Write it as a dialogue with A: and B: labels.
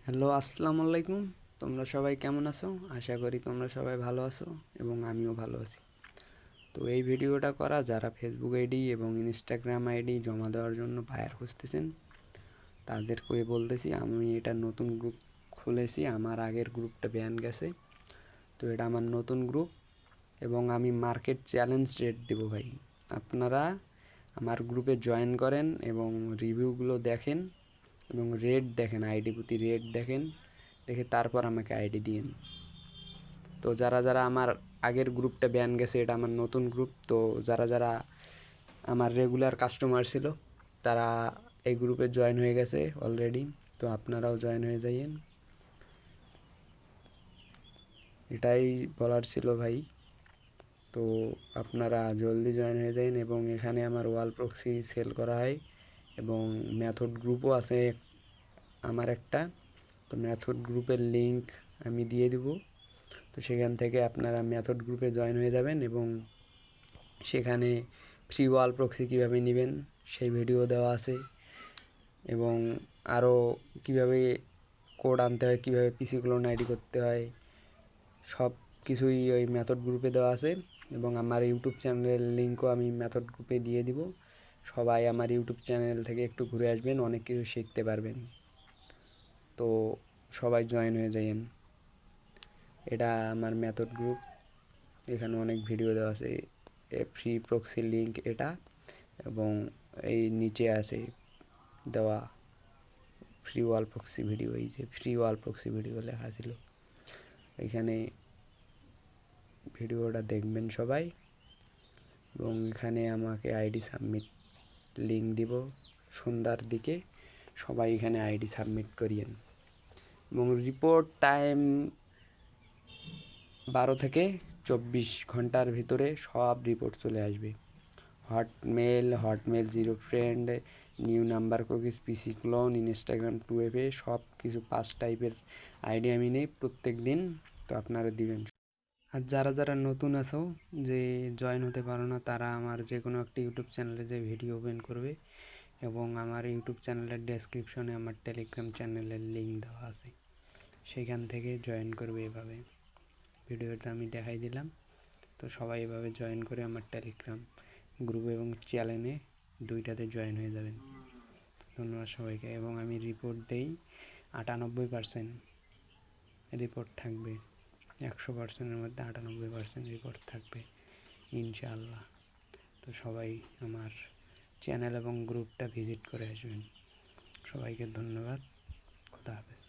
A: Hello, আসসালামু আলাইকুম। তোমরা সবাই কেমন আছো? আশা করি তোমরা সবাই ভালো আছো এবং আমিও ভালো আছি। তো এই ভিডিওটা করা যারা ফেসবুক আইডি এবং ইনস্টাগ্রাম আইডি জমা দেওয়ার জন্য বায়ার খুঁজতেছেন তাদেরকে বলতেছি, আমি এটা নতুন গ্রুপ খুলেছি। আমার আগের গ্রুপটা ব্যান গেছে, তো এটা আমার নতুন গ্রুপ এবং আমি মার্কেট চ্যালেঞ্জ রেট দেবো ভাই। আপনারা আমার গ্রুপে জয়েন করেন এবং রিভিউগুলো দেখেন এবং রেট দেখেন, আইডি প্রতি রেট দেখেন, দেখে তারপর আমাকে আইডি দিন। তো যারা যারা আমার আগের গ্রুপটা ব্যান গেছে, এটা আমার নতুন গ্রুপ, তো যারা যারা আমার রেগুলার কাস্টমার ছিল তারা এই গ্রুপে জয়েন হয়ে গেছে অলরেডি। তো আপনারাও জয়েন হয়ে যাইয়েন, এটাই বলার ছিল ভাই। তো আপনারা জলদি জয়েন হয়ে যান এবং এখানে আমার ওয়াল প্রক্সি সেল করা হয় এবং মেথড গ্রুপও আছে আমার একটা। তো মেথড গ্রুপের লিঙ্ক আমি দিয়ে দিব, তো সেখান থেকে আপনারা মেথড গ্রুপে জয়েন হয়ে যাবেন এবং সেখানে ফ্রি ওয়াল প্রক্সি কীভাবে নেবেন সেই ভিডিও দেওয়া আছে এবং আরও কীভাবে কোড আনতে হয়, কীভাবে পিসি ক্লোন আইডি করতে হয়, সব কিছুই ওই মেথড গ্রুপে দেওয়া আছে। এবং আমার ইউটিউব চ্যানেলের লিঙ্কও আমি মেথড গ্রুপে দিয়ে দিব। সবাই আমার ইউটিউব চ্যানেল থেকে একটু ঘুরে আসবেন, অনেক কিছু শিখতে পারবেন। তো সবাই জয়েন হয়ে যাইয়েন। এটা আমার মেথড গ্রুপ, এখানে অনেক ভিডিও দেওয়া আছে। ফ্রি প্রক্সি লিঙ্ক এটা, এবং এই নিচে আছে দেওয়া ফ্রি ওয়াল প্রক্সি ভিডিও। এই যে ফ্রি ওয়াল প্রক্সি ভিডিও লেখা ছিল, এখানে ভিডিওটা দেখবেন সবাই। এবং এখানে আমাকে আইডি সাবমিট লিঙ্ক দিব সন্ধ্যার দিকে, সবাই এখানে আইডি সাবমিট করিয়েন। এবং রিপোর্ট টাইম 12 থেকে 24 ঘন্টার ভিতরে সব রিপোর্ট চলে আসবে। Hotmail, zero friend, new number cookies, PC clone, Instagram 2FA, সব কিছু 5 টাইপের আইডি আমি নেই প্রত্যেক দিন। তো আপনারা দিবেন। আর যারা যারা নতুন আছো যে জয়েন হতে পারো না, তারা আমার যে কোনো একটা ইউটিউব চ্যানেলে যে ভিডিও ওপেন করবে এবং আমার ইউটিউব চ্যানেলের ডেসক্রিপশনে আমার টেলিগ্রাম চ্যানেলের লিঙ্ক দেওয়া আছে, সেখান থেকে জয়েন করবে। এভাবে ভিডিওতে আমি দেখাই দিলাম। তো সবাই এভাবে জয়েন করে আমার টেলিগ্রাম গ্রুপ এবং চ্যানেলে দুইটাতে জয়েন হয়ে যাবেন। ধন্যবাদ সবাইকে। এবং আমি রিপোর্ট দেই 98% রিপোর্ট থাকবে, 100%-এর মধ্যে 98% রিপোর্ট থাকবে ইনশাআল্লাহ। তো সবাই আমার চ্যানেল এবং গ্রুপটা ভিজিট করে আসবেন। সবাইকে ধন্যবাদ। খোদা হাফেজ।